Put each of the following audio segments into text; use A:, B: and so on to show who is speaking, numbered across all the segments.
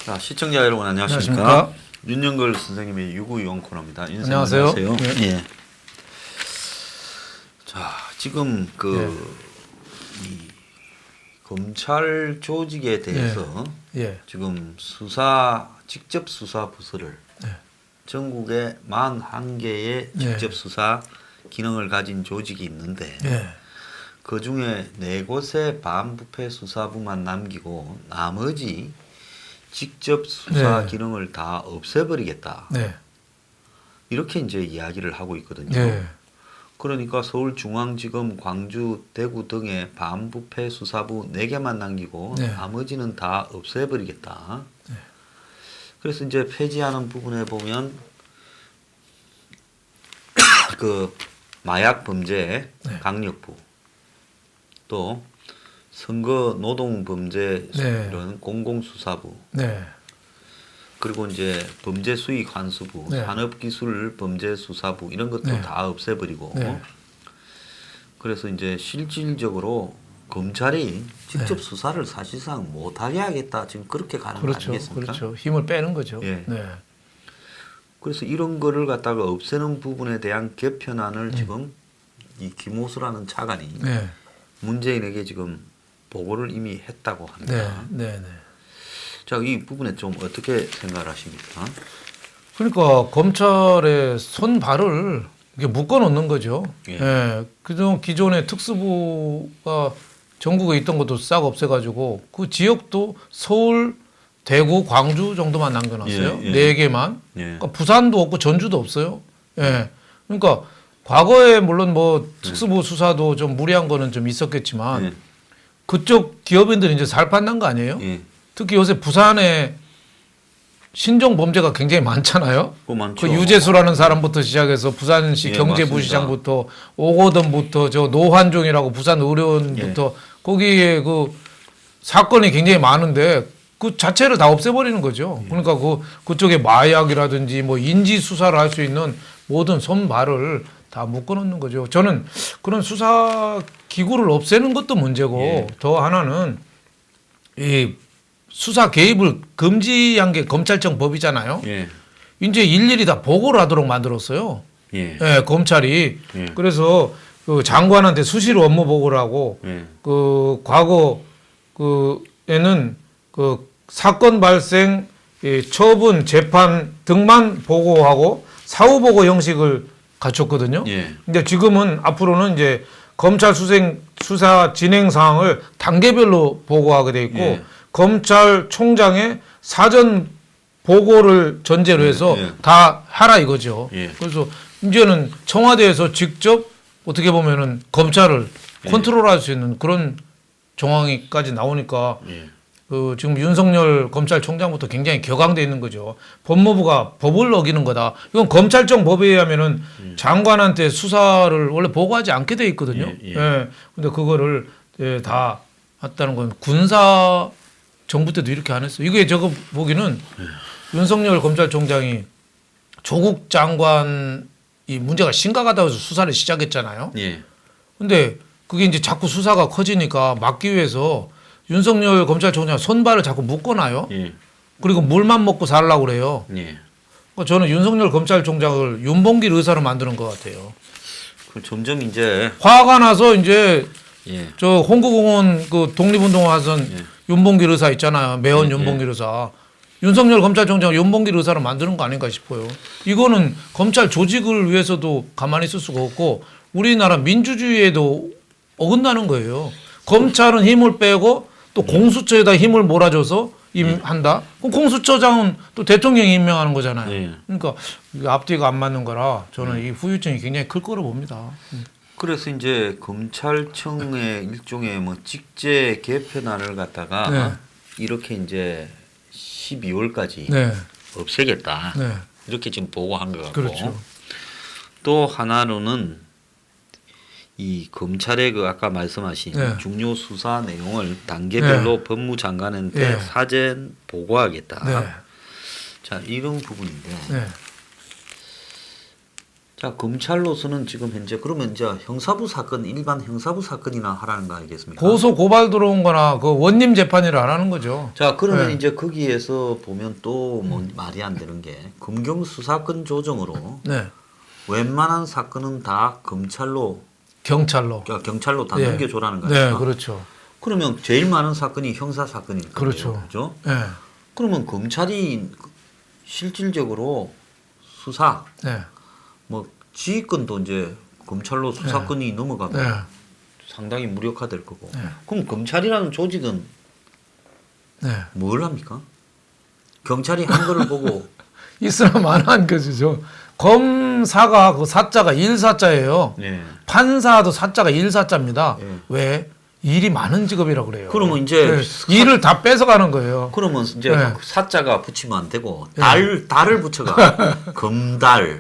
A: 자, 시청자 여러분 안녕하십니까? 윤영걸 선생님의 유구유원 코너입니다.
B: 안녕하세요.
A: 안녕하세요. 예. 자, 지금 이 검찰 조직에 대해서 지금 직접 수사 부서를 전국에 41개의 직접 수사 기능을 가진 조직이 있는데 그 중에 4곳의 반부패 수사부만 남기고 나머지 직접 수사 기능을 다 없애버리겠다. 이렇게 이제 이야기를 하고 있거든요. 그러니까 서울중앙지검, 광주, 대구 등의 반부패 수사부 4개만 남기고 나머지는 다 없애버리겠다. 그래서 이제 폐지하는 부분에 보면 그 마약 범죄 강력부, 또 선거 노동 범죄 이런 공공수사부, 그리고 이제 범죄 수익 환수부, 산업기술 범죄 수사부 이런 것도 다 없애버리고 그래서 이제 실질적으로 검찰이 직접 수사를 사실상 못하게 하겠다, 지금 그렇게 가는 거 아니겠습니까?
B: 그렇죠. 힘을 빼는 거죠.
A: 그래서 이런 거를 갖다가 없애는 부분에 대한 개편안을 지금 이 김호수라는 차관이 문재인에게 지금 보고를 이미 했다고 합니다. 자, 이 부분에 좀 어떻게 생각을 하십니까?
B: 그러니까 검찰의 손발을 이렇게 묶어놓는 거죠. 그동안 기존의 특수부가 전국에 있던 것도 싹 없애가지고 그 지역도 서울, 대구, 광주 정도만 남겨놨어요. 4개만. 그러니까 부산도 없고 전주도 없어요. 그러니까 과거에 물론 뭐 특수부 수사도 좀 무리한 거는 좀 있었겠지만 그쪽 기업인들이 이제 살판난 거 아니에요? 특히 요새 부산에 신종 범죄가 굉장히 많잖아요. 그 유재수라는 사람부터 시작해서 부산시 경제부시장부터 오거돈부터 저 노환종이라고 부산 의료원부터 거기에 그 사건이 굉장히 많은데 그 자체를 다 없애버리는 거죠. 그러니까 그쪽에 마약이라든지 뭐 인지 수사를 할 수 있는 모든 손발을 다 묶어놓는 거죠. 저는 그런 수사 기구를 없애는 것도 문제고 더 하나는 이 수사 개입을 금지한 게 검찰청 법이잖아요. 이제 일일이 다 보고를 하도록 만들었어요. 검찰이. 그래서 그 장관한테 수시로 업무 보고를 하고 그 과거 그에는 그 사건 발생, 처분, 재판 등만 보고하고 사후 보고 형식을 갖췄거든요. 근데 지금은 앞으로는 이제 검찰 수사 진행 사항을 단계별로 보고하게 돼 있고 검찰총장의 사전 보고를 전제로 해서 다 하라 이거죠. 그래서 이제는 청와대에서 직접 어떻게 보면은 검찰을 컨트롤할 수 있는 그런 정황이까지 나오니까 그 지금 윤석열 검찰총장부터 굉장히 격앙돼 있는 거죠. 법무부가 법을 어기는 거다. 이건 검찰청 법에 의하면은 장관한테 수사를 원래 보고하지 않게 돼 있거든요. 근데 그거를 다 했다는 건 군사 정부 때도 이렇게 안 했어요. 이게 저거 보기는 윤석열 검찰총장이 조국 장관이 문제가 심각하다고 해서 수사를 시작했잖아요. 근데 그게 이제 자꾸 수사가 커지니까 막기 위해서 윤석열 검찰총장 손발을 자꾸 묶어놔요. 그리고 물만 먹고 살려고 그래요. 그러니까 저는 윤석열 검찰총장을 윤봉길 의사로 만드는 것 같아요.
A: 점점 이제
B: 화가 나서 이제 저 홍구공원 그 독립운동 하던 윤봉길 의사 있잖아요. 매원 윤봉길 의사. 윤석열 검찰총장 윤봉길 의사로 만드는 거 아닌가 싶어요. 이거는 검찰 조직을 위해서도 가만히 있을 수가 없고 우리나라 민주주의에도 어긋나는 거예요. 검찰은 힘을 빼고 또 공수처에다 힘을 몰아줘서 한다. 그럼 공수처장은 또 대통령이 임명하는 거잖아요. 그러니까 앞뒤가 안 맞는 거라 저는 이 후유증이 굉장히 클 거로 봅니다.
A: 그래서 이제 검찰청의 일종의 뭐 직제 개편안을 갖다가 이렇게 이제 12월까지 없애겠다. 이렇게 지금 보고한 것 같고 또 하나로는 이 검찰의 그 아까 말씀하신
B: 네.
A: 중요 수사 내용을 단계별로
B: 네.
A: 법무장관한테
B: 네.
A: 사전 보고하겠다.
B: 네.
A: 자, 이런 부분인데.
B: 네.
A: 자, 검찰로서는 지금 현재 그러면 이제 형사부 사건 일반 형사부 사건이나 하라는 거 아니겠습니까?
B: 고소 고발 들어온 거나 그 원님 재판이라 안 하는 거죠.
A: 자, 그러면
B: 네.
A: 이제 거기에서 보면 또 뭐 말이 안 되는 게 검경 수사권 조정으로
B: 네.
A: 웬만한 사건은 다 검찰로
B: 경찰로.
A: 그러니까 경찰로 다
B: 예.
A: 넘겨줘라는 거
B: 네,
A: 아닙니까?
B: 그렇죠.
A: 그러면 제일 많은 사건이 형사 사건일 거예요.
B: 그렇죠.
A: 그죠?
B: 네.
A: 그러면 검찰이 실질적으로 수사
B: 네.
A: 뭐 지휘권도 이제 검찰로 수사권이 넘어가면
B: 네.
A: 상당히 무력화될 거고.
B: 네.
A: 그럼 검찰이라는 조직은
B: 네.
A: 뭘 합니까? 경찰이 한 거를 보고
B: 있을만한 거죠. 검사가 그 사자가 일사자예요.
A: 네.
B: 판사도 사자가 일사자입니다.
A: 네.
B: 왜? 일이 많은 직업이라 그래요.
A: 그러면 이제
B: 일을 다 뺏어가는 거예요.
A: 그러면 이제
B: 네.
A: 사자가 붙이면 안 되고 달을 붙여가 검달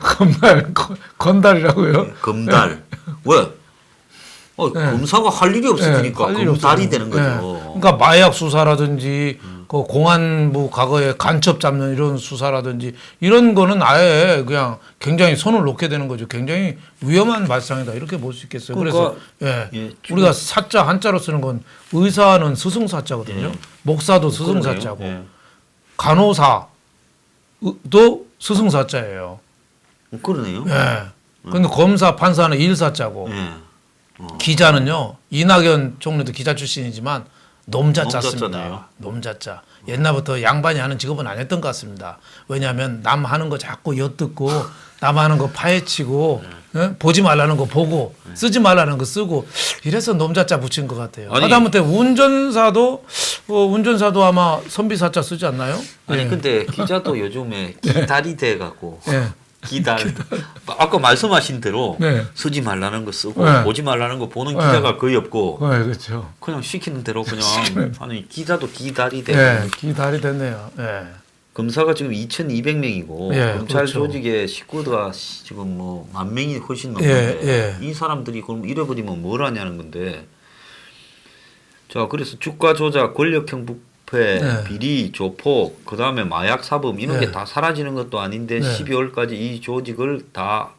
B: 건달이라고요.
A: 검달 왜? 검사가 할 일이 없어지니까
B: 할 일이
A: 검달이
B: 없어요.
A: 되는 거죠.
B: 그러니까 마약 수사라든지 그 공안부 과거에 간첩 잡는 이런 수사라든지 이런 거는 아예 그냥 굉장히 손을 놓게 되는 거죠. 굉장히 위험한 발상이다 이렇게 볼 수 있겠어요.
A: 그러니까,
B: 그래서
A: 예,
B: 우리가 사자 한자로 쓰는 건 의사는 스승사자거든요.
A: 예.
B: 목사도 스승사자고
A: 그러네요.
B: 간호사도 스승사자예요.
A: 그러네요.
B: 예. 근데 검사, 판사는 일사자고
A: 예.
B: 기자는요. 이낙연 총리도 기자 출신이지만 놈자자습니다.
A: 놈자자네요.
B: 놈자자. 옛날부터 양반이 하는 직업은 아니었던 것 같습니다. 왜냐하면 남 하는 거 자꾸 엿듣고 남 하는 거 파헤치고 보지 말라는 거 보고 쓰지 말라는 거 쓰고 이래서 놈자자 붙인 것 같아요.
A: 아니,
B: 하다못해 운전사도 아마 선비사자 쓰지 않나요?
A: 아니
B: 예.
A: 근데 기자도 요즘에 기달이 돼 갖고
B: 예.
A: 기달 아까 말씀하신 대로
B: 네.
A: 쓰지 말라는 거 쓰고
B: 네.
A: 보지 말라는 거 보는 기자가 거의 없고
B: 그렇죠.
A: 그냥 시키는 대로 그냥 아니 기자도 기달이 돼.
B: 예, 기달이 됐네요. 예.
A: 검사가 지금 2,200명이고
B: 예,
A: 검찰
B: 그렇죠.
A: 조직의 식구가 지금 뭐 10,000명이 훨씬
B: 예,
A: 넘는데
B: 예.
A: 이 사람들이 그럼 잃어버리면 뭘 하냐는 건데. 자, 그래서 주가 조작, 권력형 부패,
B: 네.
A: 비리, 조폭, 그 다음에 마약 사범 이런
B: 네.
A: 게 다 사라지는 것도 아닌데
B: 네.
A: 12월까지 이 조직을 다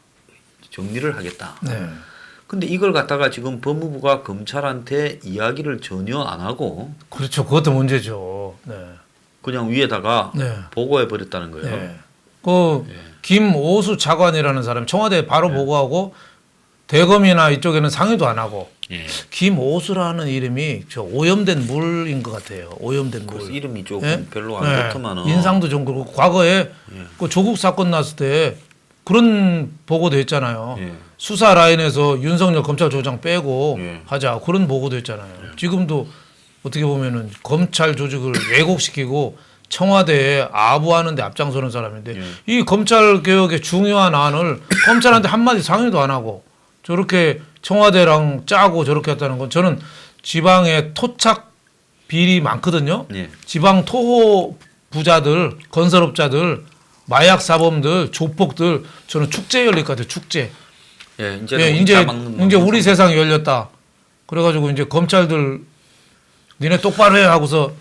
A: 정리를 하겠다.
B: 네.
A: 근데 이걸 갖다가 지금 법무부가 검찰한테 이야기를 전혀 안 하고
B: 그렇죠. 그것도 문제죠. 네.
A: 그냥 위에다가
B: 네.
A: 보고해 버렸다는 거예요.
B: 네. 그 김오수 차관이라는 사람 청와대에 바로 보고하고 대검이나 이쪽에는 상의도 안 하고
A: 예.
B: 김오수라는 이름이 저 오염된 물인 것 같아요. 오염된
A: 그래서
B: 물.
A: 이름이 조금
B: 예?
A: 별로 안 좋더만은.
B: 인상도 좀 그렇고 과거에 그 조국 사건 났을 때 그런 보고도 했잖아요.
A: 예.
B: 수사 라인에서 윤석열 검찰조장 빼고
A: 예.
B: 하자 그런 보고도 했잖아요. 지금도 어떻게 보면은 검찰 조직을 왜곡시키고 청와대에 아부하는 데 앞장서는 사람인데 이 검찰 개혁의 중요한 안을 검찰한테 한마디 상의도 안 하고 저렇게 청와대랑 짜고 저렇게 했다는 건 저는 지방에 토착 비리 많거든요.
A: 예.
B: 지방 토호 부자들, 건설업자들, 마약 사범들, 조폭들 저는 축제 열릴 것 같아요. 축제.
A: 예,
B: 예, 이제 우리 세상이 열렸다. 그래가지고 이제 검찰들 니네 똑바로 해 하고서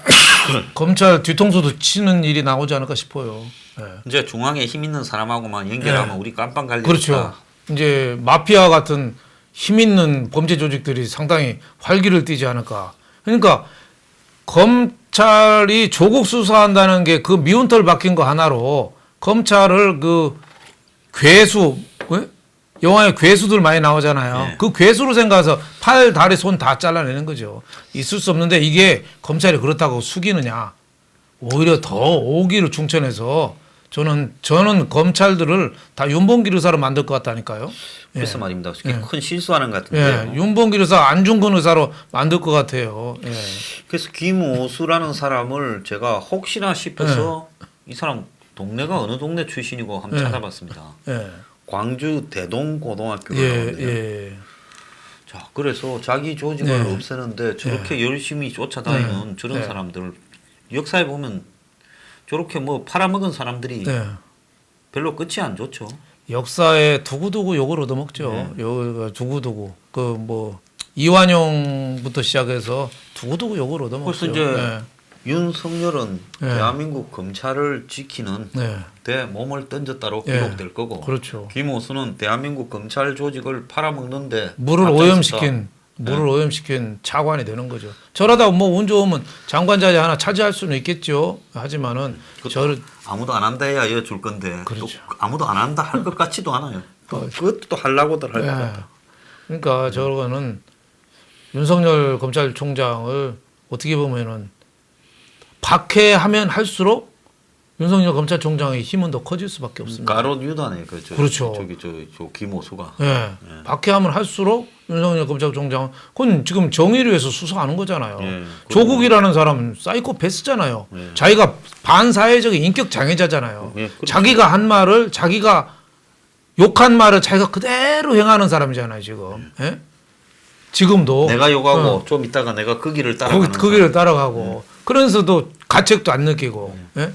B: 검찰 뒤통수도 치는 일이 나오지 않을까 싶어요. 예.
A: 이제 중앙에 힘 있는 사람하고만 연결하면 우리 깜빵 갈
B: 그렇죠. 이제 마피아 같은 힘 있는 범죄 조직들이 상당히 활기를 띠지 않을까. 그러니까 검찰이 조국 수사한다는 게 그 미운털 박힌 거 하나로 검찰을 그 괴수, 왜? 영화에 괴수들 많이 나오잖아요.
A: 네.
B: 그 괴수로 생각해서 팔, 다리, 손 다 잘라내는 거죠. 있을 수 없는데 이게 검찰이 그렇다고 숙이느냐. 오히려 더 오기를 충천해서 저는 검찰들을 다 윤봉길 의사로 만들 것 같다니까요.
A: 그래서
B: 예.
A: 말입니다.
B: 예.
A: 큰 실수하는 것 같은데요.
B: 예. 윤봉길 의사, 안중근 의사로 만들 것 같아요. 예.
A: 그래서 김오수라는 사람을 제가 혹시나 싶어서 이 사람 동네가 어느 동네 출신이고 한번
B: 예.
A: 찾아봤습니다.
B: 예.
A: 광주 대동고등학교를
B: 예.
A: 나왔네요.
B: 예.
A: 자, 그래서 자기 조직을
B: 네.
A: 없애는데 저렇게 열심히 쫓아다니는 저런
B: 네.
A: 사람들 역사에 보면 저렇게 뭐 팔아먹은 사람들이
B: 네.
A: 별로 끝이 안 좋죠.
B: 역사에 두고두고 욕을 얻어먹죠. 두고두고. 그 뭐 이완용부터 시작해서 두고두고 욕을 얻어먹었어요.
A: 그래서 이제 윤석열은
B: 네.
A: 대한민국 검찰을 지키는
B: 네.
A: 데 몸을 던졌다로
B: 네.
A: 기록될 거고
B: 그렇죠.
A: 김호수는 대한민국 검찰 조직을 팔아먹는데
B: 물을
A: 앞장섰다.
B: 오염시킨 차관이 되는 거죠. 저러다 뭐 운 좋으면 장관 자리 하나 차지할 수는 있겠죠. 하지만은 저를
A: 아무도 안 한다 해야 이어 줄 건데
B: 그렇죠.
A: 또 아무도 안 한다 할 것 같지도 않아요. 그것도 또 하려고들 할 것 같아.
B: 그러니까 저거는 윤석열 검찰총장을 어떻게 보면은 박해하면 할수록 윤석열 검찰총장의 힘은 더 커질 수밖에 없습니다.
A: 가롯 유다네
B: 그렇죠.
A: 저 김호수가.
B: 예. 박해하면 할수록 윤석열 검찰총장은 그건 지금 정의를 위해서 수사하는 거잖아요.
A: 예,
B: 조국이라는 사람은 사이코패스잖아요.
A: 예.
B: 자기가 반사회적인 인격 장애자잖아요.
A: 예, 그렇죠.
B: 자기가 한 말을 자기가 욕한 말을 자기가 그대로 행하는 사람이잖아요. 지금. 예? 지금도
A: 내가 욕하고 좀 있다가 내가 그 길을 따라가는
B: 그 길을 따라가고 그러면서도 가책도 안 느끼고 예?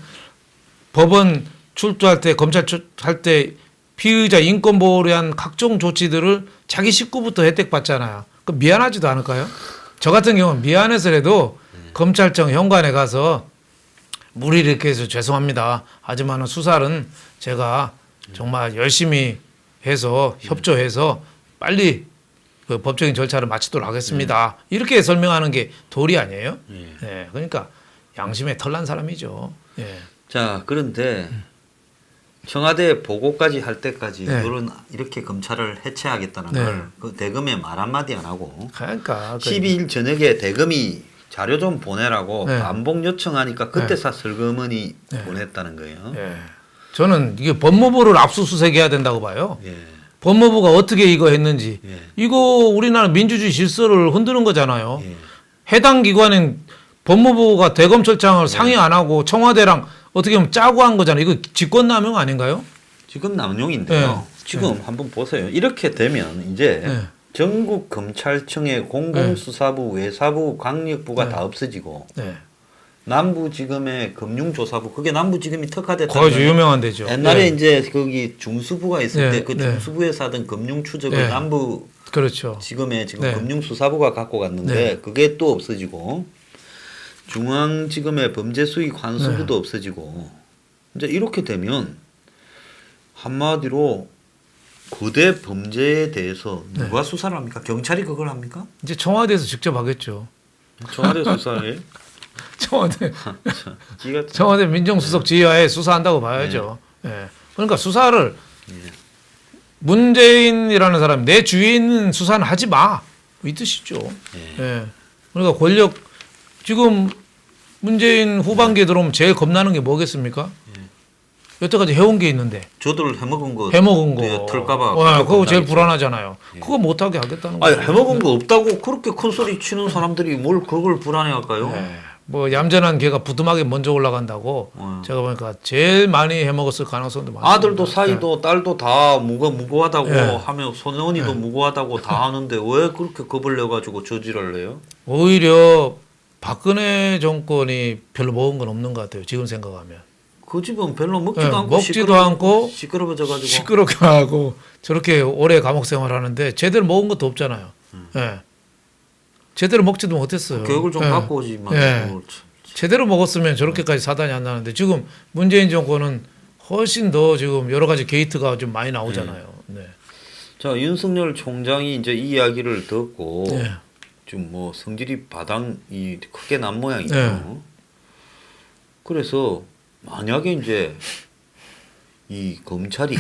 B: 법원 출두할 때 검찰 출두할 때 피의자 인권 보호를 위한 각종 조치들을 자기 식구부터 혜택 받잖아요. 그 미안하지도 않을까요? 저 같은 경우는 미안해서라도 검찰청 현관에 가서 무리를 이렇게 해서 죄송합니다. 하지만 수사는 제가 정말 열심히 해서 협조해서 빨리 그 법적인 절차를 마치도록 하겠습니다. 이렇게 설명하는 게 도리 아니에요? 예. 그러니까 양심에 털난 사람이죠. 예.
A: 자, 그런데 청와대 보고까지 할 때까지
B: 네.
A: 이렇게 검찰을 해체하겠다는
B: 네.
A: 걸 그 대검에 말 한마디 안 하고
B: 그러니까
A: 12일 저녁에 대검이 자료 좀 보내라고
B: 네.
A: 반복 요청하니까 그때서
B: 네.
A: 슬그머니 보냈다는 거예요.
B: 예. 저는 이게 법무부를 압수수색해야 된다고 봐요.
A: 예.
B: 법무부가 어떻게 이거 했는지.
A: 예.
B: 이거 우리나라 민주주의 질서를 흔드는 거잖아요.
A: 예.
B: 해당 기관인 법무부가 대검찰청을 상의 안 하고 청와대랑 어떻게 보면 짜고 한 거잖아요. 이거 직권남용 아닌가요?
A: 지금 남용인데요.
B: 네.
A: 지금 한번 보세요. 이렇게 되면 이제
B: 네.
A: 전국 검찰청의 공공수사부, 외사부, 강력부가
B: 네.
A: 다 없어지고
B: 네.
A: 남부지검의 금융조사부 그게 남부지검이 특화됐다는
B: 거의
A: 거예요.
B: 유명한 데죠.
A: 옛날에
B: 네.
A: 이제 거기 중수부가 있을
B: 네.
A: 때 그
B: 네.
A: 중수부에서 하던 금융 추적을
B: 네.
A: 남부지검에
B: 그렇죠.
A: 지금
B: 네.
A: 금융수사부가 갖고 갔는데
B: 네.
A: 그게 또 없어지고 중앙지검의 범죄수익 환수부도
B: 네.
A: 없어지고 이제 이렇게 되면 한마디로 거대 범죄에 대해서 누가 수사를 합니까? 경찰이 그걸 합니까?
B: 이제 청와대에서 직접 하겠죠.
A: 청와대 수사에
B: 청와대 민정수석 지휘하에 수사한다고 봐야죠. 예. 그러니까 수사를 문재인이라는 사람 내 주위에 있는 수사는 하지 마. 이 뜻이죠. 예. 그러니까 권력 지금 문재인 후반기에 들어오면 제일 겁나는 게 뭐겠습니까? 여태까지 해온 게 있는데
A: 저들 해먹은 거
B: 털까봐 그거 제일 불안하잖아요. 그거 못하게 하겠다는
A: 아니
B: 거예요.
A: 해먹은 거 없다고 그렇게 큰 소리 치는 사람들이 뭘 그걸 불안해할까요?
B: 뭐 얌전한 개가 부뚜막에 먼저 올라간다고 제가 보니까 제일 많이 해먹었을 가능성도 많습니다.
A: 아들도 사이도 딸도 다 무고하다고
B: 네.
A: 하며 손언니도 무고하다고 다 하는데 왜 그렇게 겁을 내가지고 저지를 해요?
B: 오히려 박근혜 정권이 별로 먹은 건 없는 것 같아요. 지금 생각하면.
A: 그 집은 별로 먹지도 않고
B: 먹지도 않고
A: 시끄러워져가지고
B: 시끄럽게 하고 저렇게 오래 감옥 생활하는데 제대로 먹은 것도 없잖아요. 예. 제대로 먹지도 못했어요.
A: 교육을 좀
B: 예.
A: 받고 오지만
B: 예. 제대로 먹었으면 저렇게까지 사단이 안 나는데 지금 문재인 정권은 훨씬 더 지금 여러 가지 게이트가 좀 많이 나오잖아요. 네.
A: 자 윤석열 총장이 이제 이 이야기를 듣고
B: 네.
A: 좀 뭐 성질이 바닥이 크게 난 모양이죠.
B: 네.
A: 그래서 만약에 이제 이 검찰이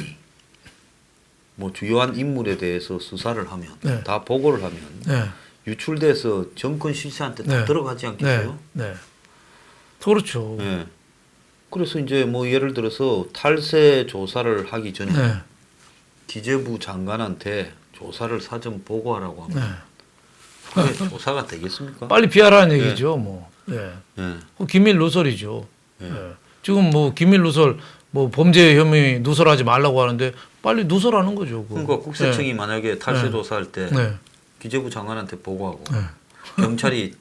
A: 뭐 주요한 인물에 대해서 수사를 하면
B: 네.
A: 다 보고를 하면
B: 네.
A: 유출돼서 정권 실세한테 다
B: 네.
A: 들어가지 않겠어요?
B: 네. 그렇죠.
A: 네. 그래서 이제 뭐 예를 들어서 탈세 조사를 하기 전에
B: 네.
A: 기재부 장관한테 조사를 사전 보고하라고 하면
B: 네.
A: 그게 조사가 되겠습니까?
B: 빨리 피하라는 얘기죠. 뭐. 네.
A: 네.
B: 그 기밀 누설이죠.
A: 네.
B: 네. 지금 뭐 기밀 누설, 뭐 범죄 혐의 누설하지 말라고 하는데 빨리 누설하는 거죠. 그거.
A: 그러니까 국세청이 만약에 탈세
B: 네.
A: 조사할 때
B: 네.
A: 기재부 장관한테 보고하고
B: 네.
A: 경찰이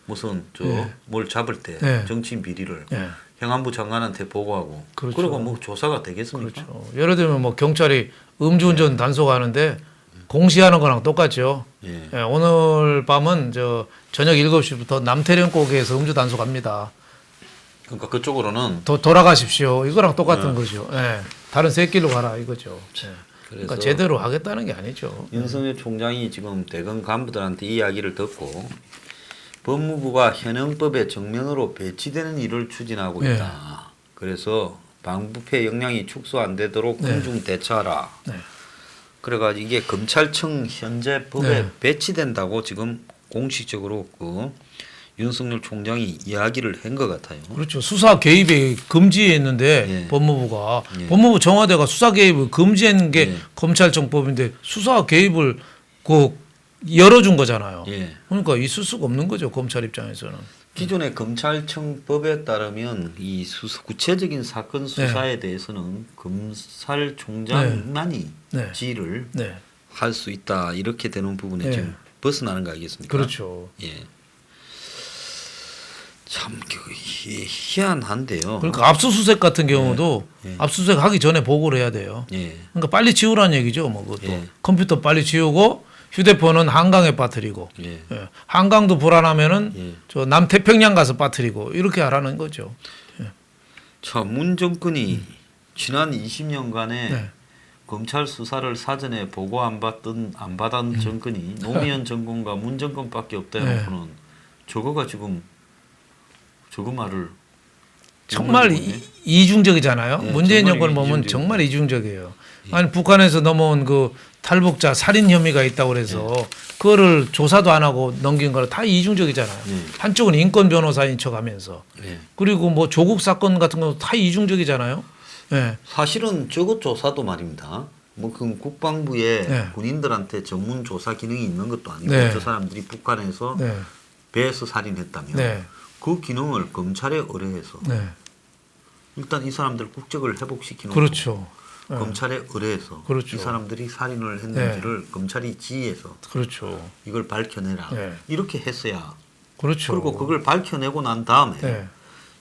A: 무슨
B: 네.
A: 뭘 잡을 때
B: 네.
A: 정치인 비리를
B: 네.
A: 행안부 장관한테 보고하고
B: 그렇죠.
A: 그러고 뭐 조사가 되겠습니까?
B: 그렇죠. 예를 들면 뭐 경찰이 음주운전 단속하는데 공시하는 거랑 똑같죠.
A: 예.
B: 예, 오늘 밤은 저녁 7시부터 남태령곡에서 음주 단속합니다.
A: 그러니까 그쪽으로는
B: 돌아가십시오. 이거랑 똑같은 거죠. 예, 다른 새길로 가라 이거죠. 예.
A: 그래서
B: 그러니까 제대로 하겠다는 게 아니죠.
A: 윤석열 총장이 지금 대검 간부들한테 이야기를 듣고 법무부가 현행법에 정면으로 배치되는 일을 추진하고
B: 네.
A: 있다. 그래서 반부패 역량이 축소 안 되도록
B: 네.
A: 군중 대처하라.
B: 네.
A: 그래가지고 이게 검찰청 현재 법에
B: 네.
A: 배치된다고 지금 공식적으로 그 윤석열 총장이 이야기를 한 것 같아요.
B: 그렇죠. 수사 개입이 금지했는데
A: 예.
B: 법무부가
A: 예.
B: 법무부 청와대가 수사 개입을 금지한 게
A: 예.
B: 검찰청법인데 수사 개입을 열어준 거잖아요.
A: 예.
B: 그러니까 있을 수가 없는 거죠. 검찰 입장에서는.
A: 기존의 검찰청법에 따르면 이 구체적인 사건 수사에 대해서는 검찰총장만이
B: 네.
A: 지휘를
B: 네.
A: 할 수 있다 이렇게 되는 부분에
B: 네.
A: 지금 벗어나는 거 아니겠습니까?
B: 그렇죠.
A: 예. 참 희한한데요.
B: 그러니까 압수수색 같은 경우도
A: 예.
B: 압수수색 하기 전에 보고를 해야 돼요.
A: 예.
B: 그러니까 빨리 지우라는 얘기죠. 뭐 그것도
A: 예.
B: 컴퓨터 빨리 지우고 휴대폰은 한강에 빠뜨리고
A: 예.
B: 예. 한강도 불안하면은
A: 예.
B: 저 남태평양 가서 빠뜨리고 이렇게 하라는 거죠.
A: 자, 문 정권이 지난 20년간에
B: 네.
A: 검찰 수사를 사전에 보고 안 받은 정권이 노무현 정권과 문 정권밖에 없다
B: 네.
A: 해놓고는 저거가 지금 저거 말을
B: 정말 이중적이잖아요.
A: 네,
B: 문재인
A: 정말
B: 정권을 보면
A: 이중적이에요.
B: 정말 이중적이에요. 아니 북한에서 넘어온 그 탈북자 살인 혐의가 있다고 그래서 그거를 조사도 안 하고 넘긴 거는 다 이중적이잖아요.
A: 네.
B: 한쪽은 인권 변호사인 척하면서
A: 예.
B: 그리고 뭐 조국 사건 같은 것도 다 이중적이잖아요. 예.
A: 사실은 저것 조사도 말입니다. 뭐 그 국방부에
B: 네.
A: 군인들한테 전문 조사 기능이 있는 것도 아니고
B: 네.
A: 저 사람들이 북한에서
B: 네.
A: 배에서 살인했다면
B: 네.
A: 그 기능을 검찰에 의뢰해서
B: 네.
A: 일단 이 사람들 국적을 회복시키는
B: 그렇죠. 예.
A: 검찰에 의뢰해서
B: 그렇죠.
A: 이 사람들이 살인을 했는지를 검찰이 지휘해서
B: 그렇죠.
A: 이걸 밝혀내라
B: 네.
A: 이렇게 했어야
B: 그렇죠.
A: 그리고 그걸 밝혀내고 난 다음에
B: 네.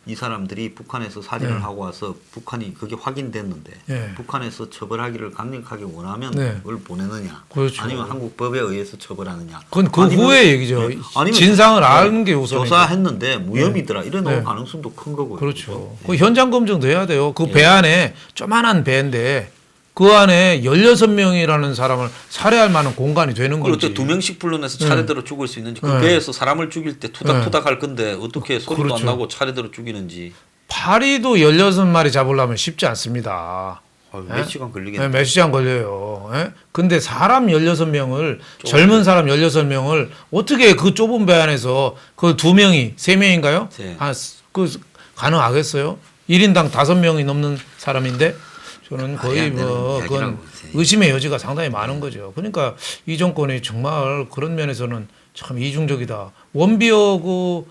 A: 이 사람들이 북한에서 살인을
B: 네.
A: 하고 와서 북한이 그게 확인됐는데
B: 네.
A: 북한에서 처벌하기를 강력하게 원하면
B: 네.
A: 그걸 보내느냐
B: 그렇죠.
A: 아니면 한국 법에 의해서 처벌하느냐
B: 그건 그
A: 아니면-
B: 후의 얘기죠.
A: 네. 아니면
B: 진상을
A: 네.
B: 아는 게 우선이죠.
A: 조사했는데 무혐의더라 이런
B: 네.
A: 가능성도 큰 거고요.
B: 그렇죠.
A: 그죠?
B: 그 현장 검증도 해야 돼요. 그
A: 예.
B: 배 안에 조만한 배인데 그 안에 16명이라는 사람을 살해할 만한 공간이 되는
A: 그리고
B: 거지.
A: 또 2명씩 불러내서 차례대로 죽일 수 있는지 그
B: 네.
A: 배에서 사람을 죽일 때 투닥투닥 할 건데 어떻게 소리도
B: 그렇죠.
A: 안 나고 차례대로 죽이는지
B: 파리도 16마리 잡으려면 쉽지 않습니다.
A: 몇 시간 걸리겠네.
B: 몇 시간 걸려요. 예? 근데 사람 16명을 젊은 사람 16명을 어떻게 그 좁은 배 안에서 그 2명이 3명인가요?
A: 네.
B: 그 가능하겠어요? 1인당 5명이 넘는 사람인데 저는 거의
A: 안 되는
B: 뭐
A: 이야기라고
B: 그건
A: 보세요.
B: 의심의 여지가 상당히 많은 거죠. 그러니까 이 정권이 정말 그런 면에서는 참 이중적이다. 원비어 그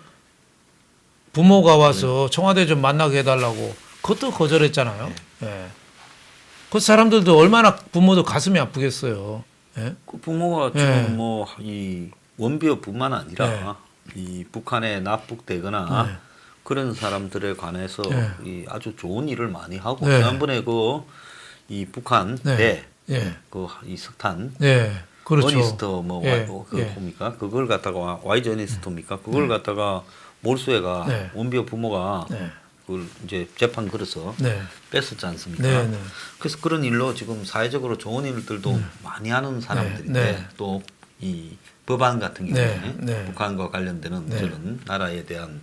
B: 부모가 와서 청와대 좀 만나게 해달라고 그것도 거절했잖아요. 예. 그 사람들도 얼마나 부모도 가슴이 아프겠어요. 예?
A: 그 부모가
B: 예.
A: 지금 뭐 이 원비어뿐만 아니라 이 북한에 납북되거나
B: 네.
A: 그런 사람들에 관해서
B: 네.
A: 이 아주 좋은 일을 많이 하고
B: 네.
A: 지난번에 그 이 북한
B: 네.
A: 배
B: 예.
A: 그 이 석탄
B: 예. 그렇죠.
A: 어니스터 뭐
B: 예.
A: 그
B: 예.
A: 뭡니까 그걸 갖다가 와이즈 어니스터입니까 그걸 갖다가 몰수해가
B: 네.
A: 원비어 부모가
B: 네.
A: 그걸 이제 재판 걸어서
B: 네.
A: 뺐었지 않습니까?
B: 네. 네.
A: 그래서 그런 일로 지금 사회적으로 좋은 일들도 많이 하는 사람들인데
B: 네.
A: 또 이 법안 같은
B: 네.
A: 경우에
B: 네.
A: 북한과 관련되는
B: 네.
A: 저런 나라에 대한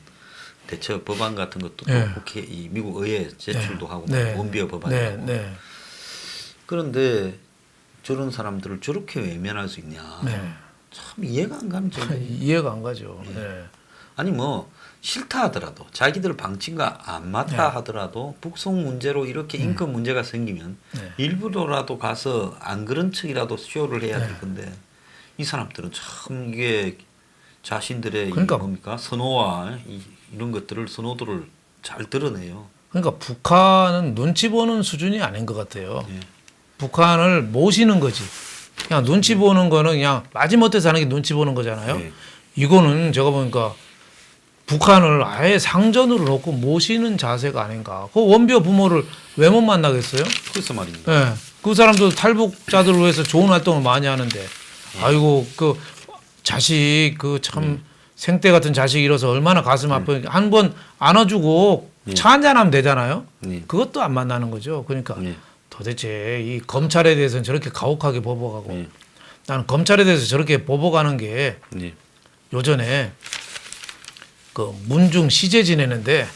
A: 대처 법안 같은 것도
B: 네.
A: 또 국회 이 미국 의회에 제출도 하고
B: 네.
A: 원비어 법안이라고.
B: 네. 네.
A: 그런데 저런 사람들을 저렇게 외면할 수 있냐?
B: 네.
A: 참 이해가 안 가는 점.
B: 이해가 안 가죠. 네.
A: 아니 뭐 싫다 하더라도 자기들 방침과 안 맞다
B: 네.
A: 하더라도 북송 문제로 이렇게 인권 문제가 생기면
B: 네.
A: 일부러라도 가서 안 그런 척이라도 쇼를 해야
B: 네.
A: 될 건데 이 사람들은 참 이게 자신들의
B: 그러니까
A: 이 뭡니까 선호와 이런 것들을 선호도를 잘 드러내요.
B: 그러니까 북한은 눈치 보는 수준이 아닌 것 같아요.
A: 예.
B: 북한을 모시는 거지. 그냥 눈치 보는 거는 그냥 마지못해서 하는 게 눈치 보는 거잖아요.
A: 예.
B: 이거는 제가 보니까 북한을 아예 상전으로 놓고 모시는 자세가 아닌가. 그 원비어 부모를 왜 못 만나겠어요?
A: 그래서 말입니다.
B: 예. 그 사람도 탈북자들을 위해서 좋은 활동을 많이 하는데 아이고 그 자식 그 참 생떼 같은 자식 잃어서 얼마나 가슴 아프니까 한 번 안아주고 차 한잔 하면 되잖아요. 그것도 안 만나는 거죠. 그러니까 도대체 이 검찰에 대해서는 저렇게 가혹하게 보복하고 나는 검찰에 대해서 저렇게 보복하는 게 요전에 그 문중 시제 지내는데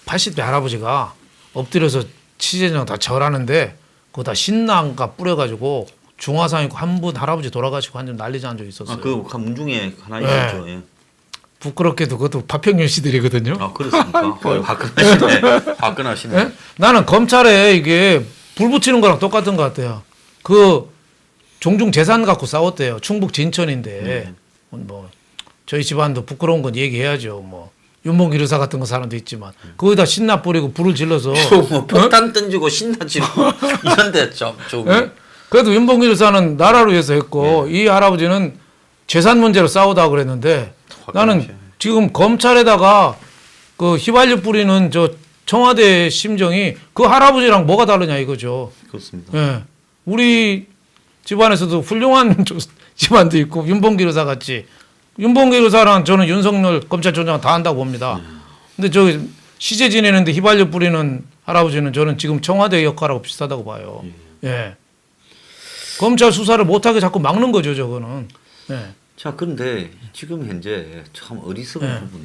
B: 80대 할아버지가 엎드려서 시제장 다 절하는데 그거 다 신랑가 뿌려가지고 중화상 있고 한 분 할아버지 돌아가시고 한 점 난리 난 적이 있었어요.
A: 그 문중에 하나 있었죠. 예.
B: 부끄럽게도 그것도 파평윤 씨들이거든요.
A: 아 그렇습니까? 화끈하시네. 화끈하시네.
B: 예? 나는 검찰에 이게 불 붙이는 거랑 똑같은 것 같아요. 그 종중 재산 갖고 싸웠대요. 충북 진천인데 뭐 저희 집안도 부끄러운 건 얘기해야죠. 뭐 윤봉길 의사 같은 거 사람도 있지만 거기다 신나 뿌리고 불을 질러서
A: 뭐 폭탄 던지고 신나 지르고 이런데 좀
B: 예? 그래도 윤봉길 의사는 나라를 위해서 했고 이 할아버지는 재산 문제로 싸우다 그랬는데 나는 지금 검찰에다가 그 휘발유 뿌리는 저 청와대 심정이 그 할아버지랑 뭐가 다르냐 이거죠.
A: 그렇습니다.
B: 예. 우리 집안에서도 훌륭한 집안도 있고 윤봉길 의사 같이 윤봉길 의사랑 저는 윤석열 검찰총장 다 한다고 봅니다. 근데 저기 시제 지내는데 휘발유 뿌리는 할아버지는 저는 지금 청와대 역할하고 비슷하다고 봐요. 예. 검찰 수사를 못하게 자꾸 막는 거죠, 저거는. 예.
A: 자, 그런데 지금 현재 참 어리석은 부분이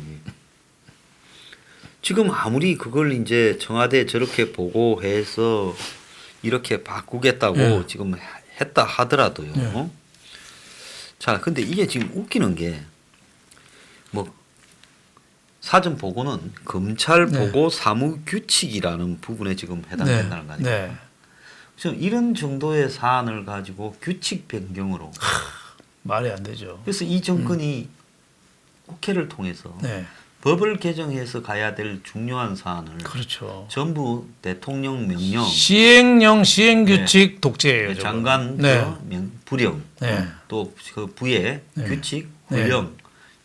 A: 지금 아무리 그걸 이제 청와대 저렇게 보고해서 이렇게 바꾸겠다고 지금 했다 하더라도요. 자, 근데 이게 지금 웃기는 게 뭐 사전 보고는 검찰 보고 사무 규칙이라는 부분에 지금 해당된다는 거 아닙니까?
B: 네.
A: 지금 이런 정도의 사안을 가지고 규칙 변경으로
B: 말이 안 되죠.
A: 그래서 이 정권이 국회를 통해서 법을 개정해서 가야 될 중요한 사안을
B: 그렇죠.
A: 전부 대통령 명령,
B: 시행령 시행규칙 독재예요. 저거.
A: 장관 부령, 또 그 부의 규칙, 훈령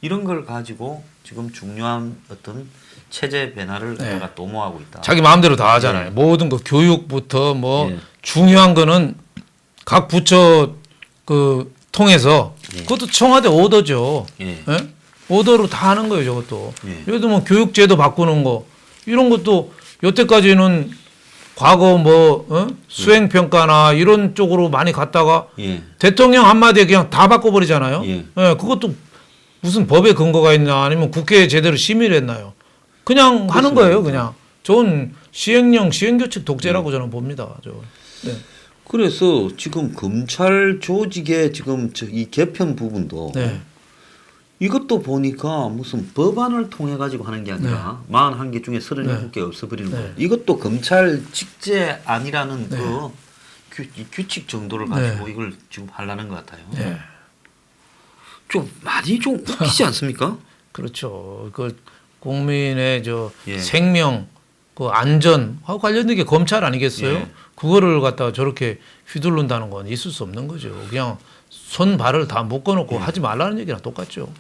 A: 이런 걸 가지고 지금 중요한 어떤 체제 변화를 내가 도모하고 있다.
B: 자기 마음대로 다 하잖아요. 모든 거 교육부터 뭐 중요한 거는 각 부처 그 통해서 그것도 청와대 오더죠. 예? 오더로 다 하는 거예요, 저것도. 예를 들면 교육제도 바꾸는 거 이런 것도 여태까지는 과거 뭐 수행 평가나 이런 쪽으로 많이 갔다가 대통령 한마디에 그냥 다 바꿔버리잖아요. 그것도 무슨 법에 근거가 있나 아니면 국회에 제대로 심의를 했나요? 그냥 하는 거예요, 그냥. 저는 시행령 시행규칙 독재라고 저는 봅니다.
A: 그래서 지금 검찰 조직의 지금 이 개편 부분도 이것도 보니까 무슨 법안을 통해 가지고 하는 게 아니라 41개 중에 37개 없애버리는 거예요. 이것도 검찰 직제안이라는 그 규칙 정도를 가지고 이걸 지금 하려는 것 같아요. 좀 많이 좀 웃기지 않습니까?
B: 그렇죠. 그 국민의 저 생명, 그 안전하고 관련된 게 검찰 아니겠어요? 그거를 갖다가 저렇게 휘둘른다는 건 있을 수 없는 거죠. 그냥 손 발을 다 묶어놓고 하지 말라는 얘기랑 똑같죠.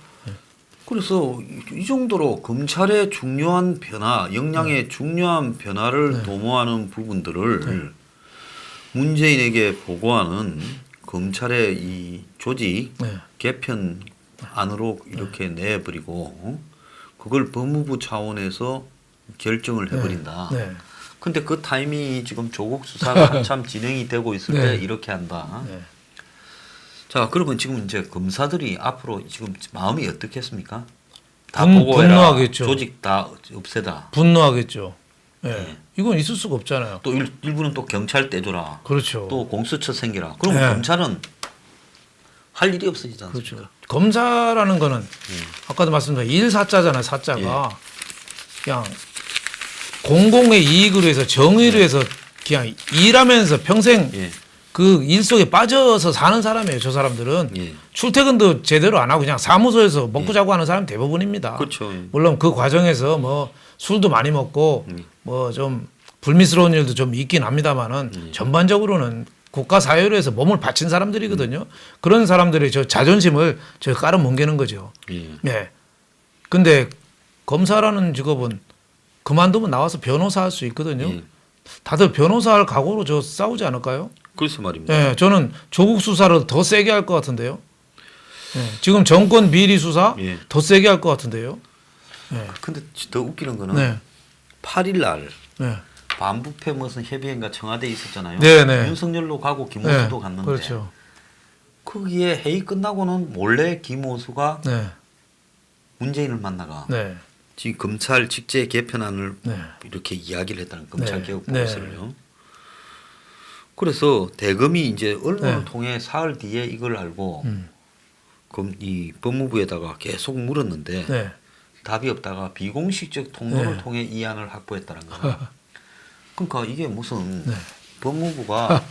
A: 그래서 이 정도로 검찰의 중요한 변화, 역량의 중요한 변화를 도모하는 부분들을 문재인에게 보고하는 검찰의 이 조직 개편안으로 이렇게 내버리고 그걸 법무부 차원에서 결정을 해버린다. 근데 그 타이밍이 지금 조국 수사가 한참 진행이 되고 있을 때 이렇게 한다. 자, 그러면 지금 이제 검사들이 앞으로 지금 마음이 어떻겠습니까? 다 보고해라.
B: 분노하겠죠.
A: 조직 다 없애다.
B: 분노하겠죠. 이건 있을 수가 없잖아요.
A: 또 일부는 또 경찰 떼줘라.
B: 그렇죠.
A: 또 공수처 생기라. 그러면 검찰은 할 일이 없어지지 않습니까?
B: 그렇죠. 검사라는 거는 아까도 말씀드린 일사자잖아요. 사자가 그냥 공공의 이익을 위해서 정의를 위해서 그냥 일하면서 평생 그 일 속에 빠져서 사는 사람이에요. 저 사람들은 출퇴근도 제대로 안 하고 그냥 사무소에서 먹고 자고 하는 사람이 대부분입니다.
A: 그렇죠.
B: 물론 그 과정에서 뭐 술도 많이 먹고 뭐 좀 불미스러운 일도 좀 있긴 합니다만은 전반적으로는 국가 사회를 위해서 몸을 바친 사람들이거든요. 그런 사람들의 저 자존심을 저 깔아뭉개는 거죠. 근데 검사라는 직업은 그만두면 나와서 변호사 할 수 있거든요. 다들 변호사 할 각오로 저 싸우지 않을까요?
A: 글쎄 말입니다.
B: 예, 저는 조국 수사를 더 세게 할 것 같은데요. 예, 지금 정권 비리 수사
A: 예.
B: 더 세게 할 것 같은데요. 예.
A: 근데 더 웃기는 거는
B: 네.
A: 8일 날
B: 네.
A: 반부패 무슨 협의회인가 청와대에 있었잖아요.
B: 네, 네.
A: 윤석열도 가고 김호수도
B: 네.
A: 갔는데
B: 그렇죠.
A: 거기에 회의 끝나고는 몰래 김호수가
B: 네.
A: 문재인을 만나가
B: 네.
A: 지금 검찰 직제 개편안을
B: 네.
A: 이렇게 이야기를 했다는 검찰
B: 네.
A: 개혁
B: 네.
A: 보고서를요. 그래서 대검이 이제 언론을
B: 네.
A: 통해 사흘 뒤에 이걸 알고 이 법무부에다가 계속 물었는데
B: 네.
A: 답이 없다가 비공식적 통로를
B: 네.
A: 통해 이 안을 확보했다는 거예요. 그러니까 이게 무슨
B: 네.
A: 법무부가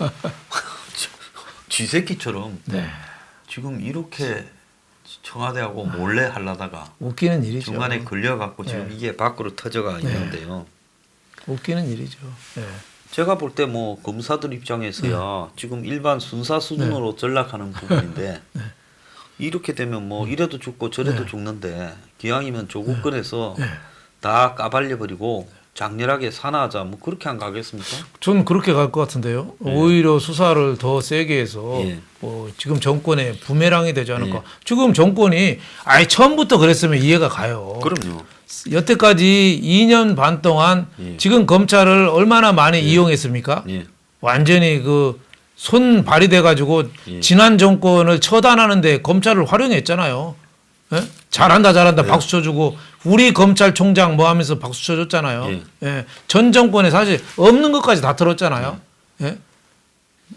A: 쥐새끼처럼
B: 네.
A: 지금 이렇게 청와대하고 몰래 하려다가
B: 웃기는 일이죠.
A: 중간에 걸려갖고 지금
B: 네.
A: 이게 밖으로 터져가
B: 네.
A: 있는데요.
B: 웃기는 일이죠. 네.
A: 제가 볼 때 뭐 검사들 입장에서야 지금 일반 순사 수준으로 전락하는 부분인데 이렇게 되면 뭐 이래도 죽고 저래도
B: 네.
A: 죽는데 기왕이면 조국 꺼내서
B: 네.
A: 다 까발려버리고 장렬하게 산화하자 뭐 그렇게 안 가겠습니까?
B: 전 그렇게 갈 것 같은데요. 오히려 수사를 더 세게 해서
A: 예.
B: 지금 정권에 부메랑이 되지 않을까.
A: 예.
B: 지금 정권이 아예 처음부터 그랬으면 이해가 가요.
A: 그럼요.
B: 여태까지 2년 반 동안
A: 예.
B: 지금 검찰을 얼마나 많이 이용했습니까?
A: 예.
B: 완전히 그 손 발휘돼 가지고
A: 예.
B: 지난 정권을 처단하는데 검찰을 활용했잖아요. 예? 잘한다
A: 네.
B: 박수 쳐주고 우리 검찰총장 뭐 하면서 박수 쳐줬잖아요.
A: 예.
B: 예. 전 정권에 사실 없는 것까지 다 털었잖아요. 예?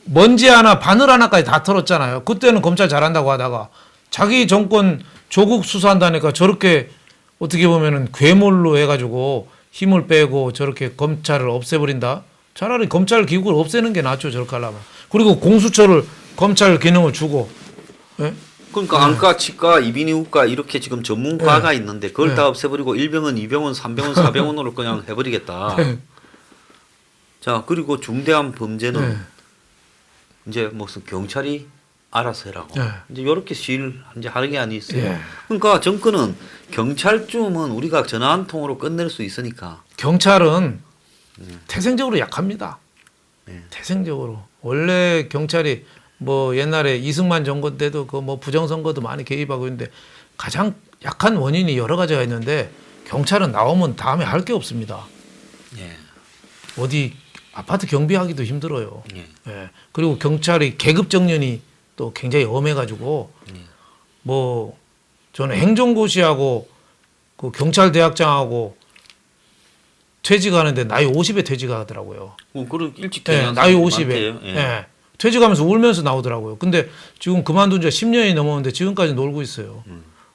B: 먼지 하나 바늘 하나까지 다 털었잖아요. 그때는 검찰 잘한다고 하다가 자기 정권 조국 수사한다니까 저렇게 어떻게 보면은 괴물로 해가지고 힘을 빼고 저렇게 검찰을 없애버린다. 차라리 검찰 기구를 없애는 게 낫죠. 저렇게 하려면. 그리고 공수처를 검찰 기능을 주고. 예?
A: 그러니까 안과, 치과, 이비인후과 이렇게 지금 전문과가
B: 네.
A: 있는데 그걸
B: 네.
A: 다 없애버리고 1병원, 2병원, 3병원, 4병원으로 그냥 해버리겠다.
B: 네.
A: 자 그리고 중대한 범죄는
B: 네.
A: 이제 무슨 경찰이 알아서 해라고.
B: 네.
A: 이제 이렇게 시위를 이제 하는 게 아니었어요.
B: 예.
A: 그러니까 정권은 경찰쯤은 우리가 전화 한 통으로 끝낼 수 있으니까.
B: 경찰은 태생적으로 약합니다.
A: 네.
B: 태생적으로. 원래 경찰이 뭐 옛날에 이승만 정권 때도 그 뭐 부정선거도 많이 개입하고 있는데 가장 약한 원인이 여러 가지가 있는데 경찰은 나오면 다음에 할 게 없습니다.
A: 예.
B: 어디 아파트 경비하기도 힘들어요.
A: 예.
B: 예. 그리고 경찰이 계급 정년이 또 굉장히 엄해가지고 뭐 저는 행정고시하고 그 경찰대학장하고 퇴직하는데 나이 50에 퇴직하더라고요.
A: 그런 일찍
B: 예,
A: 퇴직한
B: 나이
A: 사람들이
B: 50에.
A: 많대요. 예.
B: 예. 퇴직하면서 울면서 나오더라고요. 근데 지금 그만둔 지 10년이 넘었는데 지금까지 놀고 있어요.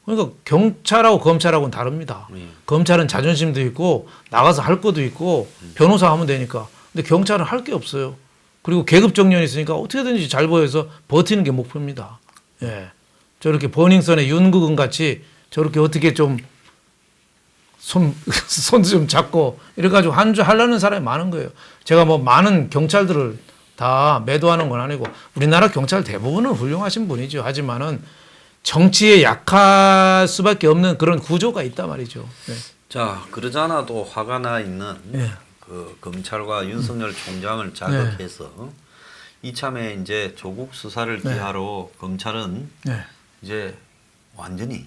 B: 그러니까 경찰하고 검찰하고는 다릅니다.
A: 예.
B: 검찰은 자존심도 있고 나가서 할 것도 있고 변호사 하면 되니까. 근데 경찰은 할 게 없어요. 그리고 계급 정년이 있으니까 어떻게든지 잘 보여서 버티는 게 목표입니다. 예. 저렇게 버닝썬의 윤국은 같이 저렇게 어떻게 좀 손도 좀 잡고 이래가지고 한 주 하려는 사람이 많은 거예요. 제가 뭐 많은 경찰들을 다 매도하는 건 아니고 우리나라 경찰 대부분은 훌륭하신 분이죠. 하지만은 정치에 약할 수밖에 없는 그런 구조가 있단 말이죠. 네.
A: 자 그러잖아도 화가 나 있는
B: 예.
A: 그 검찰과 윤석열 총장을 자극해서 이참에 이제 조국 수사를 기하로 검찰은
B: 네.
A: 이제 완전히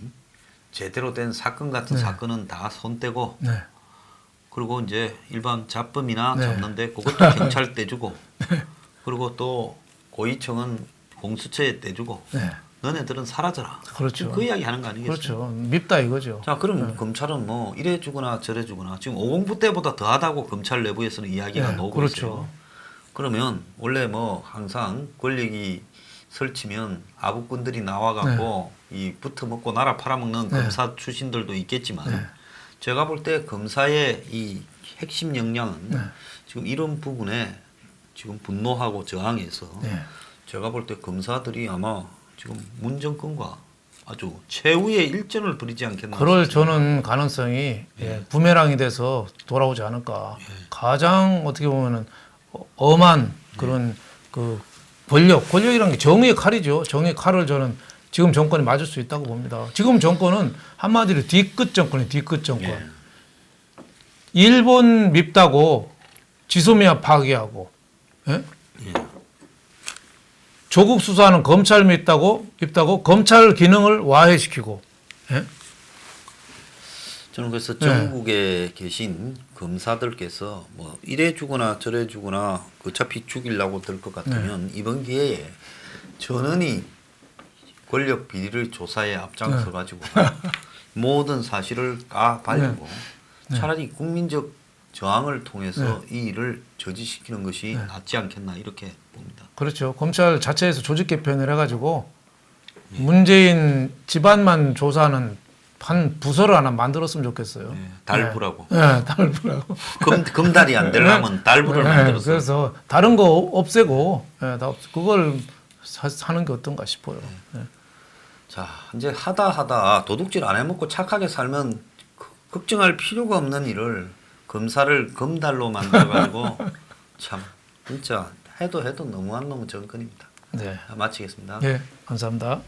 A: 제대로 된 사건 같은 사건은 다 손 떼고
B: 네.
A: 그리고 이제 일반 잡범이나
B: 네.
A: 잡는데 그것도 경찰 떼주고 그리고 또 고위청은 공수처에 떼주고
B: 네.
A: 너네들은 사라져라.
B: 그렇죠.
A: 그 이야기 하는 거 아니겠어요?
B: 그렇죠. 밉다 이거죠.
A: 자, 그럼 검찰은 뭐 이래 주거나 저래 주거나 지금 5공부 때보다 더하다고 검찰 내부에서는 이야기가
B: 네,
A: 나오고
B: 그렇죠.
A: 있어요. 그러면 원래 뭐 항상 권력이 설치면 아부꾼들이 나와갖고 이 붙어 먹고 나라 팔아먹는 검사 출신들도 있겠지만 제가 볼 때 검사의 이 핵심 역량은 지금 이런 부분에 지금 분노하고 저항해서 제가 볼 때 검사들이 아마 지금 문정권과 아주 최후의 일전을 벌이지 않겠나.
B: 그럴
A: 싶습니다.
B: 저는 가능성이 부메랑이 돼서 돌아오지 않을까. 가장 어떻게 보면은 엄한 그런 그 권력이라는 게 정의의 칼이죠. 정의의 칼을 저는 지금 정권이 맞을 수 있다고 봅니다. 지금 정권은 한마디로 뒤끝 정권이에요. 뒤끝 정권.
A: 예.
B: 일본 밉다고 지소미아 파기하고, 예?
A: 예.
B: 조국 수사는 검찰 입다고 검찰 기능을 와해시키고. 예?
A: 저는 그래서 전국에 계신 검사들께서 뭐 이래 주거나 저래 주거나 어차피 죽이려고 들 것 같으면 이번 기회에 전원이 권력 비리를 조사에 앞장서 가지고 모든 사실을 까발리고 차라리 국민적 저항을 통해서 이 일을 저지시키는 것이 낫지 않겠나 이렇게 봅니다.
B: 그렇죠. 검찰 자체에서 조직 개편을 해가지고 문재인 집안만 조사하는 한 부서를 하나 만들었으면 좋겠어요.
A: 달부라고.
B: 네, 달부라고.
A: 금달이 안 되려면 달부를 만들었어요.
B: 그래서 다른 거 없애고, 그걸 사는 게 어떤가 싶어요.
A: 자, 이제 하다 도둑질 안 해먹고 착하게 살면 걱정할 필요가 없는 일을 검사를 검달로 만들어가지고 참 진짜 해도 너무한 놈의 정권입니다.
B: 네.
A: 마치겠습니다.
B: 네, 감사합니다.